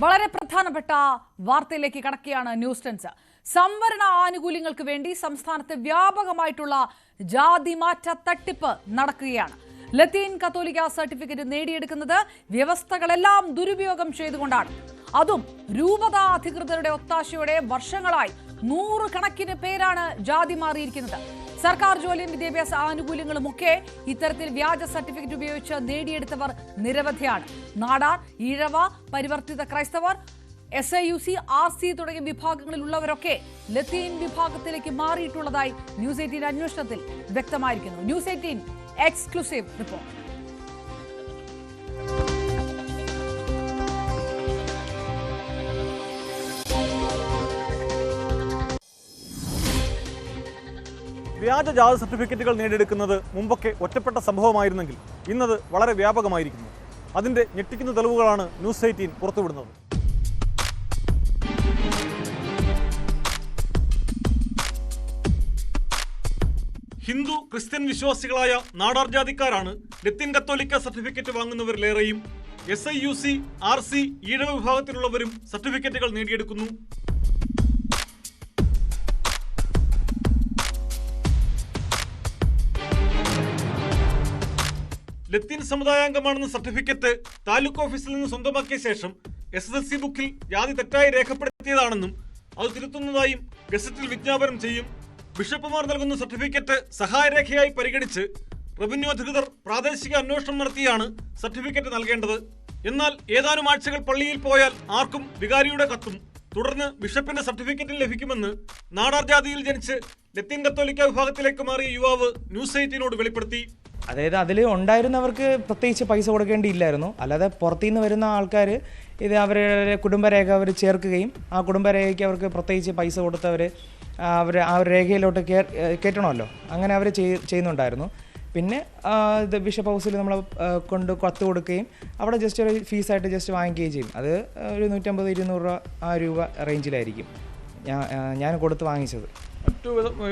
വളരെ പ്രധാനപ്പെട്ട വാർത്തയിലേക്ക് കടക്കുകയാണ് ന്യൂസ് ടെൻസ്. സംവരണ ആനുകൂല്യങ്ങൾക്ക് വേണ്ടി സംസ്ഥാനത്ത് വ്യാപകമായിട്ടുള്ള ജാതിമാറ്റ തട്ടിപ്പ് നടക്കുകയാണ്. ലത്തീൻ കത്തോലിക്ക സർട്ടിഫിക്കറ്റ് നേടിയെടുക്കുന്നത് വ്യവസ്ഥകളെല്ലാം ദുരുപയോഗം ചെയ്തുകൊണ്ടാണ്. അതും രൂപതാ അധികൃതരുടെ ഒത്താശയോടെ വർഷങ്ങളായി 100 കണക്കിന് പേരാണ് ജാതി മാറിയിരിക്കുന്നത്. സർക്കാർ ജോലിയും വിദ്യാഭ്യാസ ആനുകൂല്യങ്ങളുമൊക്കെ ഇത്തരത്തിൽ വ്യാജ സർട്ടിഫിക്കറ്റ് ഉപയോഗിച്ച് നേടിയെടുത്തവർ നിരവധിയാണ്. നാടാർ, ഈഴവ, പരിവർത്തിത ക്രൈസ്തവർ, SIUC, RC തുടങ്ങിയ വിഭാഗങ്ങളിലുള്ളവരൊക്കെ ലത്തീൻ വിഭാഗത്തിലേക്ക് മാറിയിട്ടുള്ളതായി ന്യൂസ് 18 അന്വേഷണത്തിൽ വ്യക്തമായിരിക്കുന്നു. News 18 exclusive report. വ്യാജ ജാതി സർട്ടിഫിക്കറ്റുകൾ നേടിയെടുക്കുന്നത് മുമ്പൊക്കെ ഒറ്റപ്പെട്ട സംഭവമായിരുന്നെങ്കിൽ ഇന്നത് വളരെ വ്യാപകമായിരിക്കുന്നു. അതിൻ്റെ ഞെട്ടിക്കുന്ന തെളിവുകളാണ് ന്യൂസ് 18 പുറത്തുവിടുന്നത്. ഹിന്ദു ക്രിസ്ത്യൻ വിശ്വാസികളായ നാടാർ ജാതിക്കാരാണ് ലത്തീൻ കത്തോലിക്ക സർട്ടിഫിക്കറ്റ് വാങ്ങുന്നവരിലേറെയും. SIUC, RC, ഈഴവ വിഭാഗത്തിലുള്ളവരും സർട്ടിഫിക്കറ്റുകൾ നേടിയെടുക്കുന്നു. ലത്തീൻ സമുദായാംഗമാണെന്ന സർട്ടിഫിക്കറ്റ് താലൂക്ക് ഓഫീസിൽ നിന്ന് സ്വന്തമാക്കിയ ശേഷം SSLC ബുക്കിൽ ജാതി തെറ്റായി രേഖപ്പെടുത്തിയതാണെന്നും അത് തിരുത്തുന്നതായും ഗസറ്റിൽ വിജ്ഞാപനം ചെയ്യും. ബിഷപ്പുമാർ നൽകുന്ന സർട്ടിഫിക്കറ്റ് സഹായരേഖയായി പരിഗണിച്ച് റവന്യൂ അധികൃതർ പ്രാദേശിക അന്വേഷണം നടത്തിയാണ് സർട്ടിഫിക്കറ്റ് നൽകേണ്ടത്. എന്നാൽ ഏതാനും ആഴ്ചകൾ പള്ളിയിൽ പോയാൽ ആർക്കും വികാരിയുടെ കത്തും തുടർന്ന് ബിഷപ്പിന്റെ സർട്ടിഫിക്കറ്റും ലഭിക്കുമെന്ന് നാടാർ ജാതിയിൽ ജനിച്ച് ലത്തീൻ കത്തോലിക്ക വിഭാഗത്തിലേക്ക് മാറിയ യുവാവ് ന്യൂസ് 18 വെളിപ്പെടുത്തി. അതായത് അതിൽ ഉണ്ടായിരുന്നവർക്ക് പ്രത്യേകിച്ച് പൈസ കൊടുക്കേണ്ടിയില്ലായിരുന്നു. അല്ലാതെ പുറത്തുനിന്ന് വരുന്ന ആൾക്കാർ ഇത് അവരുടെ കുടുംബരേഖ അവർ ചേർക്കുകയും ആ കുടുംബരേഖയ്ക്ക് അവർക്ക് പ്രത്യേകിച്ച് പൈസ കൊടുത്തവർ അവർ ആ ഒരു രേഖയിലോട്ട് കയറ്റണമല്ലോ, അങ്ങനെ അവർ ചെയ്യുന്നുണ്ടായിരുന്നു. പിന്നെ ഇത് ബിഷപ്പ് ഹൗസിൽ നമ്മൾ കൊണ്ട് കത്ത് കൊടുക്കുകയും അവിടെ ജസ്റ്റ് ഒരു ഫീസായിട്ട് ജസ്റ്റ് വാങ്ങിക്കുകയും ചെയ്യും. അത് ഒരു 150-200 രൂപ ആ രൂപ റേഞ്ചിലായിരിക്കും ഞാൻ കൊടുത്ത് വാങ്ങിച്ചത്.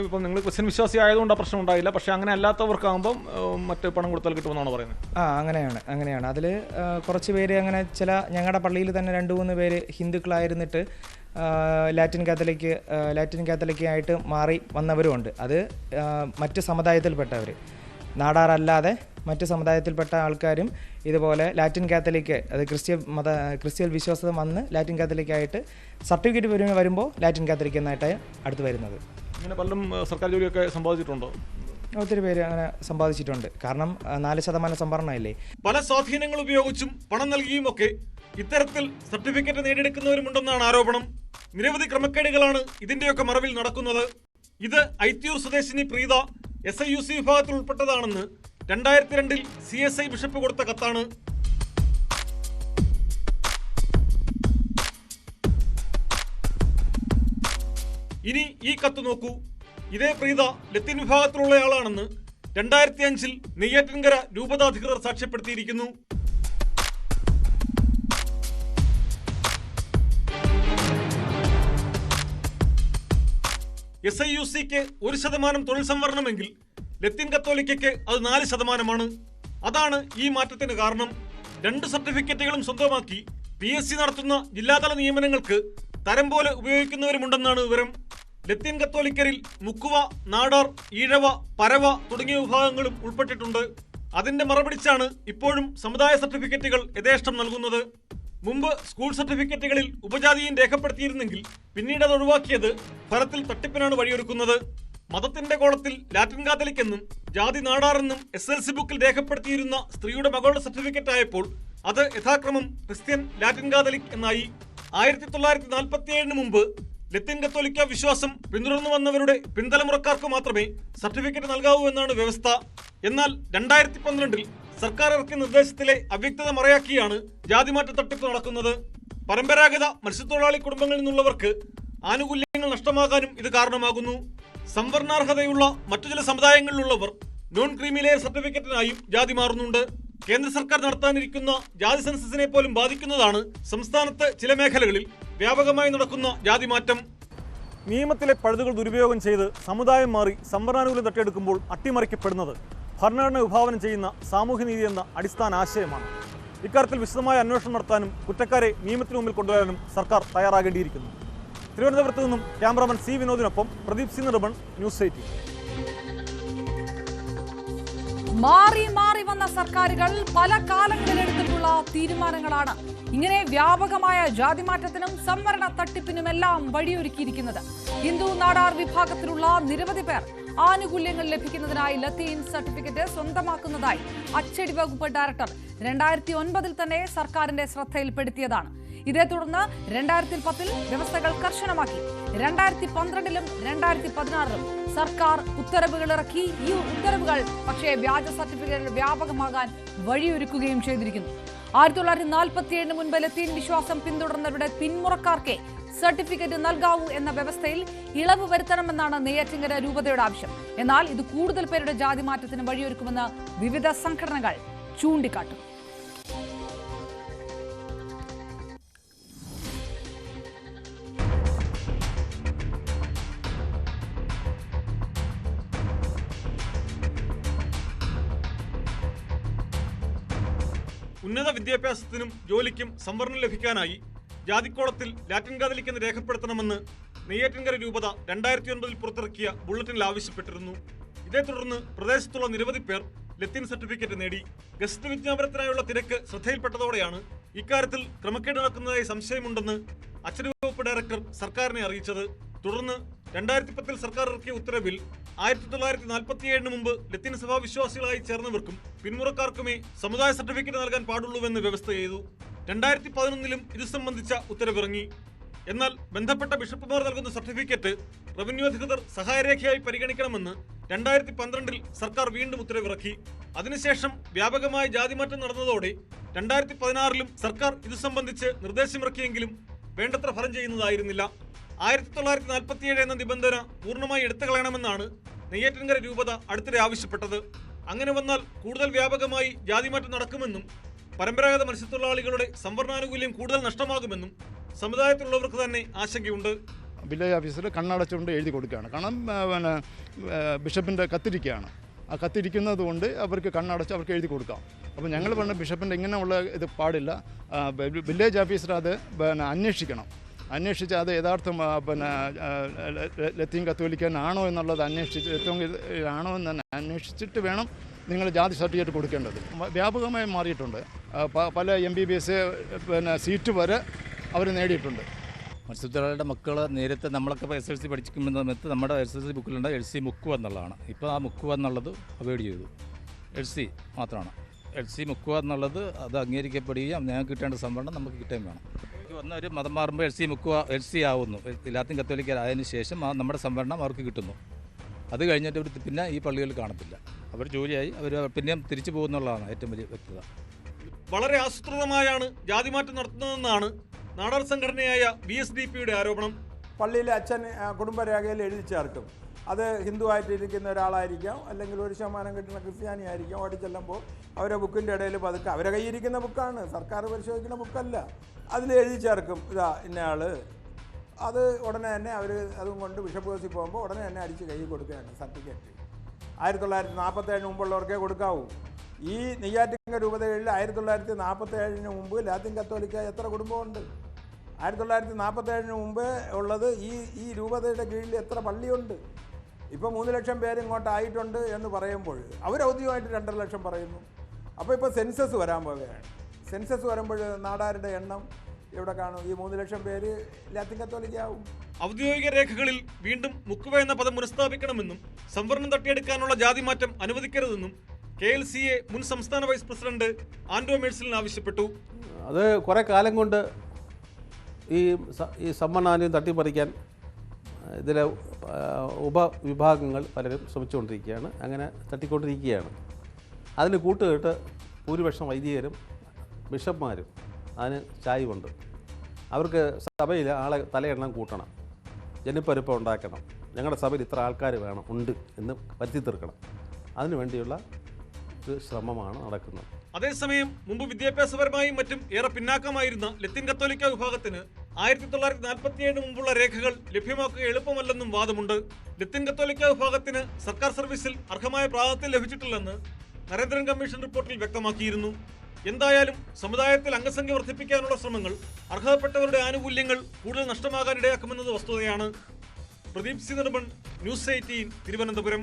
ഇപ്പം നിങ്ങൾ ക്രിസ്ത്യൻ വിശ്വാസി ആയതുകൊണ്ട് ആ പ്രശ്നം ഉണ്ടായില്ല, പക്ഷേ അങ്ങനെ അല്ലാത്തവർക്കാകുമ്പം മറ്റ് പണം കൊടുത്താൽ കിട്ടുമെന്നാണ് പറയുന്നത്. അങ്ങനെയാണ്. അതിൽ കുറച്ച് പേര് അങ്ങനെ ഞങ്ങളുടെ പള്ളിയിൽ തന്നെ 2-3 പേര് ഹിന്ദുക്കളായിരുന്നിട്ട് ലാറ്റിൻ കാത്തലിക്കായിട്ട് മാറി വന്നവരുമുണ്ട്. അത് മറ്റ് സമുദായത്തിൽപ്പെട്ടവർ, നാടാറല്ലാതെ മറ്റ് സമുദായത്തിൽപ്പെട്ട ആൾക്കാരും ഇതുപോലെ ലാറ്റിൻ കാത്തലിക്ക്, അത് ക്രിസ്ത്യൻ വിശ്വാസം വന്ന് ലാറ്റിൻ കാത്തലിക്കായിട്ട് സർട്ടിഫിക്കറ്റ് വരുമ്പോൾ ലാറ്റിൻ കാത്തലിക്ക് എന്നായിട്ട് അടുത്ത് വരുന്നത്. ഇങ്ങനെ പലരും സർക്കാർ ജോലിയൊക്കെ സമ്പാദിച്ചിട്ടുണ്ടോ? ഒത്തിരി പേര് അങ്ങനെ സമ്പാദിച്ചിട്ടുണ്ട്. കാരണം 4% സംവരണമല്ലേ. പല സ്വാധീനങ്ങൾ ഉപയോഗിച്ചും പണം നൽകിയും ഒക്കെ ഇത്തരത്തിൽ സർട്ടിഫിക്കറ്റ് നേടിയെടുക്കുന്നവരുമുണ്ടെന്നാണ് ആരോപണം. നിരവധി ക്രമക്കേടുകളാണ് ഇതിന്റെയൊക്കെ മറവിൽ നടക്കുന്നത്. ഇത് ഐത്തിയൂർ സ്വദേശിനി പ്രീത SIUC വിഭാഗത്തിൽ ഉൾപ്പെട്ടതാണെന്ന് 2002 CSI ബിഷപ്പ് കൊടുത്ത കത്താണ്. ഇനി ഈ കത്ത് നോക്കൂ. ഇതേ പ്രീത ലത്തീൻ വിഭാഗത്തിലുള്ളയാളാണെന്ന് 2005 നെയ്യാറ്റിൻകര രൂപതാധികൃതർ സാക്ഷ്യപ്പെടുത്തിയിരിക്കുന്നു. SIUCക്ക് 1% തൊഴിൽ സംവരണമെങ്കിൽ ലത്തീൻ കത്തോലിക്കയ്ക്ക് അത് 4%. അതാണ് ഈ മാറ്റത്തിന് കാരണം. 2 സർട്ടിഫിക്കറ്റുകളും സ്വന്തമാക്കി PSC നടത്തുന്ന ജില്ലാതല നിയമനങ്ങൾക്ക് തരം പോലെ ഉപയോഗിക്കുന്നവരുമുണ്ടെന്നാണ് വിവരം. ലത്തീൻ കത്തോലിക്കരിൽ മുക്കുവ, നാടാർ, ഈഴവ, പരവ തുടങ്ങിയ വിഭാഗങ്ങളും ഉൾപ്പെട്ടിട്ടുണ്ട്. അതിന്റെ മറപിടിച്ചാണ് ഇപ്പോഴും സമുദായ സർട്ടിഫിക്കറ്റുകൾ യഥേഷ്ടം നൽകുന്നത്. മുമ്പ് സ്കൂൾ സർട്ടിഫിക്കറ്റുകളിൽ ഉപജാതിയും രേഖപ്പെടുത്തിയിരുന്നെങ്കിൽ പിന്നീട് അത് ഒഴിവാക്കിയത് ഫലത്തിൽ തട്ടിപ്പിനാണ് വഴിയൊരുക്കുന്നത്. മതത്തിന്റെ കോളത്തിൽ ലാറ്റിൻ കാത്തലിക് എന്നും ജാതി നാടാറെന്നും SSLC ബുക്കിൽ രേഖപ്പെടുത്തിയിരുന്ന സ്ത്രീയുടെ മകളുടെ സർട്ടിഫിക്കറ്റ് ആയപ്പോൾ അത് യഥാക്രമം ക്രിസ്ത്യൻ, ലാറ്റിൻ കാത്തലിക് എന്നായി. 1947 മുമ്പ് ലത്തീൻ കത്തോലിക്ക വിശ്വാസം പിന്തുടർന്നു വന്നവരുടെ പിൻതലമുറക്കാർക്ക് മാത്രമേ സർട്ടിഫിക്കറ്റ് നൽകാവൂ എന്നാണ് വ്യവസ്ഥ. എന്നാൽ 2012 സർക്കാർ ഇറക്കിയ നിർദ്ദേശത്തിലെ അവ്യക്തത മറയാക്കിയാണ് ജാതിമാറ്റ തട്ടിപ്പ് നടക്കുന്നത്. പരമ്പരാഗത മത്സ്യത്തൊഴിലാളി കുടുംബങ്ങളിൽ നിന്നുള്ളവർക്ക് ആനുകൂല്യങ്ങൾ നഷ്ടമാകാനും ഇത് കാരണമാകുന്നു. സംവരണാർഹതയുള്ള മറ്റു ചില സമുദായങ്ങളിലുള്ളവർ നോൺ ക്രീമി ലെയർ സർട്ടിഫിക്കറ്റിനായും ജാതി മാറുന്നുണ്ട്. കേന്ദ്ര സർക്കാർ നടത്താനിരിക്കുന്ന ജാതി സെൻസസിനെ പോലും ബാധിക്കുന്നതാണ് സംസ്ഥാനത്ത് ചില മേഖലകളിൽ വ്യാപകമായി നടക്കുന്ന ജാതിമാറ്റം. നിയമത്തിലെ പഴുതുകൾ ദുരുപയോഗം ചെയ്ത് സമുദായം മാറി സംവരണാനുകൂല്യം തട്ടിയെടുക്കുമ്പോൾ അട്ടിമറിക്കപ്പെടുന്നത് ഭരണഘടന വിഭാവനം ചെയ്യുന്ന സാമൂഹ്യനീതി എന്ന അടിസ്ഥാന ആശയമാണ്. ഇക്കാര്യത്തിൽ വിശദമായ അന്വേഷണം നടത്താനും കുറ്റക്കാരെ നിയമത്തിന് മുമ്പിൽ കൊണ്ടുവരാനും സർക്കാർ തയ്യാറാകേണ്ടിയിരിക്കുന്നു. തിരുവനന്തപുരത്ത് നിന്നും ക്യാമറാമാൻ സി വിനോദിനൊപ്പം പ്രദീപ് സി നിർമ്മൺ, ന്യൂസ് 18. മാറി മാറി വന്ന സർക്കാരുകൾ പല കാലങ്ങളിലെടുത്തിട്ടുള്ള തീരുമാനങ്ങളാണ് ഇങ്ങനെ വ്യാപകമായ ജാതിമാറ്റത്തിനും സംവരണ തട്ടിപ്പിനുമെല്ലാം വഴിയൊരുക്കിയിരിക്കുന്നത്. ഹിന്ദു നാടാർ വിഭാഗത്തിലുള്ള നിരവധി പേർ ആനുകൂല്യങ്ങൾ ലഭിക്കുന്നതിനായി ലത്തീൻ സർട്ടിഫിക്കറ്റ് സ്വന്തമാക്കുന്നതായി അച്ചടി വകുപ്പ് ഡയറക്ടർ 2009 തന്നെ സർക്കാരിന്റെ ശ്രദ്ധയിൽപ്പെടുത്തിയതാണ്. ഇതേ തുടർന്ന് 2010 വ്യവസ്ഥകൾ കർശനമാക്കി. 2012 2016 സർക്കാർ ഉത്തരവുകൾ ഇറക്കി. ഈ ഉത്തരവുകൾ പക്ഷേ വ്യാജ സർട്ടിഫിക്കറ്റുകൾ വ്യാപകമാകാൻ വഴിയൊരുക്കുകയും ചെയ്തിരിക്കുന്നു. 1947 മുൻപ് ലത്തീൻ വിശ്വാസം പിന്തുടർന്നവരുടെ പിന്മുറക്കാർക്കേ സർട്ടിഫിക്കറ്റ് നൽകാവൂ എന്ന വ്യവസ്ഥയിൽ ഇളവ് വരുത്തണമെന്നാണ് നെയ്യാറ്റിൻകര രൂപതയുടെ ആവശ്യം. എന്നാൽ ഇത് കൂടുതൽ പേരുടെ ജാതിമാറ്റത്തിന് വഴിയൊരുക്കുമെന്ന് വിവിധ സംഘടനകൾ ചൂണ്ടിക്കാട്ടും. ഉന്നത വിദ്യാഭ്യാസത്തിനും ജോലിക്കും സംവരണം ലഭിക്കാനായി ജാതിക്കോളത്തിൽ ലാറ്റിൻ കാതലിക് എന്ന് രേഖപ്പെടുത്തണമെന്ന് നെയ്യാറ്റിൻകര രൂപത 2009 പുറത്തിറക്കിയ ബുള്ളറ്റിനിൽ ആവശ്യപ്പെട്ടിരുന്നു. ഇതേ തുടർന്ന് പ്രദേശത്തുള്ള നിരവധി പേർ ലത്തീൻ സർട്ടിഫിക്കറ്റ് നേടി. ഗസ്റ്റ് വിജ്ഞാപനത്തിനായുള്ള തിരക്ക് ശ്രദ്ധയിൽപ്പെട്ടതോടെയാണ് ഇക്കാര്യത്തിൽ ക്രമക്കേട് നടക്കുന്നതായി സംശയമുണ്ടെന്ന് അച്ചടി വകുപ്പ് ഡയറക്ടർ സർക്കാരിനെ അറിയിച്ചത്. തുടർന്ന് 2010 സർക്കാർ ഇറക്കിയ ഉത്തരവിൽ 1947 മുമ്പ് ലത്തീൻ സഭാ വിശ്വാസികളായി ചേർന്നവർക്കും പിന്മുറക്കാർക്കുമേ സമുദായ സർട്ടിഫിക്കറ്റ് നൽകാൻ പാടുള്ളൂവെന്ന് വ്യവസ്ഥ ചെയ്തു. 2011 ഇത് സംബന്ധിച്ച ഉത്തരവിറങ്ങി. എന്നാൽ ബന്ധപ്പെട്ട ബിഷപ്പുമാർ നൽകുന്ന സർട്ടിഫിക്കറ്റ് റവന്യൂ അധികൃതർ സഹായരേഖയായി പരിഗണിക്കണമെന്ന് 2012 സർക്കാർ വീണ്ടും ഉത്തരവിറക്കി. അതിനുശേഷം വ്യാപകമായ ജാതിമാറ്റം നടന്നതോടെ 2016 സർക്കാർ ഇത് സംബന്ധിച്ച് നിർദ്ദേശമിറക്കിയെങ്കിലും വേണ്ടത്ര ഫലം ചെയ്യുന്നതായിരുന്നില്ല. 1947 എന്ന നിബന്ധന പൂർണ്ണമായി എടുത്തു കളയണമെന്നാണ് നെയ്യാറ്റിൻകര രൂപത അടുത്തിടെ ആവശ്യപ്പെട്ടത്. അങ്ങനെ വന്നാൽ കൂടുതൽ വ്യാപകമായി ജാതിമാറ്റം നടക്കുമെന്നും പരമ്പരാഗത മത്സ്യത്തൊഴിലാളികളുടെ സംവരണാനുകൂല്യം കൂടുതൽ നഷ്ടമാകുമെന്നും സമുദായത്തിലുള്ളവർക്ക് തന്നെ ആശങ്കയുണ്ട്. വില്ലേജ് ഓഫീസർ കണ്ണടച്ചുകൊണ്ട് എഴുതി കൊടുക്കുകയാണ്. കാരണം ബിഷപ്പിൻ്റെ കത്തിരിക്കുകയാണ്. ആ കത്തിരിക്കുന്നത് കൊണ്ട് അവർക്ക് കണ്ണടച്ച് അവർക്ക് എഴുതി കൊടുക്കാം. അപ്പോൾ ഞങ്ങൾ പറഞ്ഞ ബിഷപ്പിൻ്റെ ഇങ്ങനെയുള്ള ഇത് പാടില്ല. വില്ലേജ് ഓഫീസർ അത് അന്വേഷിച്ച് അത് യഥാർത്ഥം ലത്തീൻ കത്തോലിക്കനാണോ എന്നുള്ളത് ആണോ എന്ന് തന്നെ അന്വേഷിച്ചിട്ട് വേണം നിങ്ങൾ ജാതി സർട്ടിഫിക്കറ്റ് കൊടുക്കേണ്ടത്. വ്യാപകമായി മാറിയിട്ടുണ്ട്. പല MBBS സീറ്റ് വരെ അവർ നേടിയിട്ടുണ്ട്. മത്സ്യത്തൊഴിലാളിയുടെ മക്കൾ നേരത്തെ നമ്മളൊക്കെ SLC പഠിക്കുന്ന സമയത്ത് നമ്മുടെ SLC ബുക്കിലുണ്ട് LC മുക്കുക എന്നുള്ളതാണ്. ഇപ്പോൾ ആ മുക്കുക എന്നുള്ളത് അവോയ്ഡ് ചെയ്തു. LC മാത്രമാണ്. LC മുക്കുക എന്നുള്ളത് അത് അംഗീകരിക്കപ്പെടുകയും ഞങ്ങൾക്ക് കിട്ടേണ്ട സംവരണം നമുക്ക് കിട്ടുകയും വേണം. വന്ന ഒരു മതം മാറുമ്പോൾ LC ആവുന്നു. ലാത്തിൻ കത്തോലിക്കരായതിനു ശേഷം നമ്മുടെ സംവരണം അവർക്ക് കിട്ടുന്നു. അത് കഴിഞ്ഞിട്ട് അവർ പിന്നെ ഈ പള്ളികളിൽ കാണത്തില്ല. അവർ ജോലിയായി അവർ പിന്നെയും തിരിച്ചു പോകുന്നുള്ളതാണ് ഏറ്റവും വലിയ വ്യക്തത. വളരെ ആസൂത്രിതമായാണ് ജാതിമാറ്റം നടത്തുന്നതെന്നാണ് നാടാർ സംഘടനയായ VSDPയുടെ ആരോപണം. പള്ളിയിലെ അച്ഛൻ കുടുംബരേഖയിൽ എഴുതി ചേർക്കും. അത് ഹിന്ദു ആയിട്ടിരിക്കുന്ന ഒരാളായിരിക്കാം, അല്ലെങ്കിൽ 1% കിട്ടുന്ന ക്രിസ്ത്യാനി ആയിരിക്കാം. ഓടി ചെല്ലുമ്പോൾ അവരെ ബുക്കിൻ്റെ ഇടയിൽ പതുക്കെ അവരെ കയ്യിരിക്കുന്ന ബുക്കാണ്, സർക്കാർ പരിശോധിക്കുന്ന ബുക്കല്ല. അതിൽ എഴുതി ചേർക്കും ഇതാ ഇന്നയാൾ. അത് ഉടനെ തന്നെ അവർ അതും കൊണ്ട് ബിഷപ്പ് ഹൗസിൽ പോകുമ്പോൾ ഉടനെ തന്നെ അടിച്ച് കൈ കൊടുക്കുകയാണ് സർട്ടിഫിക്കറ്റ്. 1947 മുമ്പുള്ളവർക്കേ കൊടുക്കാവൂ. ഈ നെയ്യാറ്റിൻകര രൂപതകളിൽ 1947 മുമ്പ് ലാത്തിൻ കത്തോലിക്ക എത്ര കുടുംബമുണ്ട്? 1947 മുമ്പ് ഉള്ളത് ഈ രൂപതയുടെ കീഴിൽ എത്ര പള്ളിയുണ്ട്? ഇപ്പോൾ 3 ലക്ഷം പേര് ഇങ്ങോട്ടായിട്ടുണ്ട് എന്ന് പറയുമ്പോൾ അവരൗദ്യോഗികമായിട്ട് 2.5 ലക്ഷം പറയുന്നു. അപ്പോൾ ഇപ്പോൾ സെൻസസ് വരാൻ പോവുകയാണ്. സെൻസസ് വരുമ്പോൾ നാടാരുടെ എണ്ണം എവിടെ കാണും? ഈ 3 ലക്ഷം പേര് ലാത്തിൻ കത്തോലിക്കയാവും. ഔദ്യോഗിക രേഖകളിൽ വീണ്ടും മുക്കുവ എന്ന പദം പുനഃസ്ഥാപിക്കണമെന്നും സംവരണം തട്ടിയെടുക്കാനുള്ള ജാതിമാറ്റം അനുവദിക്കരുതെന്നും KLCA മുൻ സംസ്ഥാന വൈസ് പ്രസിഡന്റ് ആൻഡ്രോ മേഴ്സിലിന് ആവശ്യപ്പെട്ടു. അത് കുറേ കാലം കൊണ്ട് ഈ സംവരണാനുകൂല്യം തട്ടിപ്പറിക്കാൻ ഇതിലെ ഉപവിഭാഗങ്ങൾ പലരും ശ്രമിച്ചുകൊണ്ടിരിക്കുകയാണ്. അങ്ങനെ തട്ടിക്കൊണ്ടിരിക്കുകയാണ്. അതിന് കൂട്ടുകെട്ട് ഭൂരിപക്ഷം വൈദികരും ബിഷപ്പ്മാരും അതിന് ചായ്വുണ്ട്. അവർക്ക് സഭയിൽ ആളെ തലയെണ്ണം കൂട്ടണം, ജനപ്പെരുപ്പം ഉണ്ടാക്കണം, ഞങ്ങളുടെ സഭയിൽ ഇത്ര ആൾക്കാർ ഉണ്ട് എന്ന് വരുത്തി തീർക്കണം. അതിനു വേണ്ടിയുള്ള ഒരു ശ്രമമാണ് നടക്കുന്നത്. അതേസമയം മുമ്പ് വിദ്യാഭ്യാസപരമായും മറ്റും ഏറെ പിന്നാക്കമായിരുന്ന ലത്തീൻ കത്തോലിക്ക വിഭാഗത്തിന് 1947 മുമ്പുള്ള രേഖകൾ ലഭ്യമാക്കുക എളുപ്പമല്ലെന്നും വാദമുണ്ട്. ലത്തീൻ കത്തോലിക്ക വിഭാഗത്തിന് സർക്കാർ സർവീസിൽ അർഹമായ പ്രാതിനിധ്യം ലഭിച്ചിട്ടില്ലെന്ന് നരേന്ദ്രൻ കമ്മീഷൻ റിപ്പോർട്ടിൽ വ്യക്തമാക്കിയിരുന്നു. എന്തായാലും സമുദായത്തിൽ അംഗസംഖ്യ വർദ്ധിപ്പിക്കാനുള്ള ശ്രമങ്ങൾ അർഹതപ്പെട്ടവരുടെ ആനുകൂല്യങ്ങൾ കൂടുതൽ നഷ്ടമാകാൻ ഇടയാക്കുമെന്നത് വസ്തുതയാണ്. Pradeep C Nirman, News 18, Thiruvananthapuram.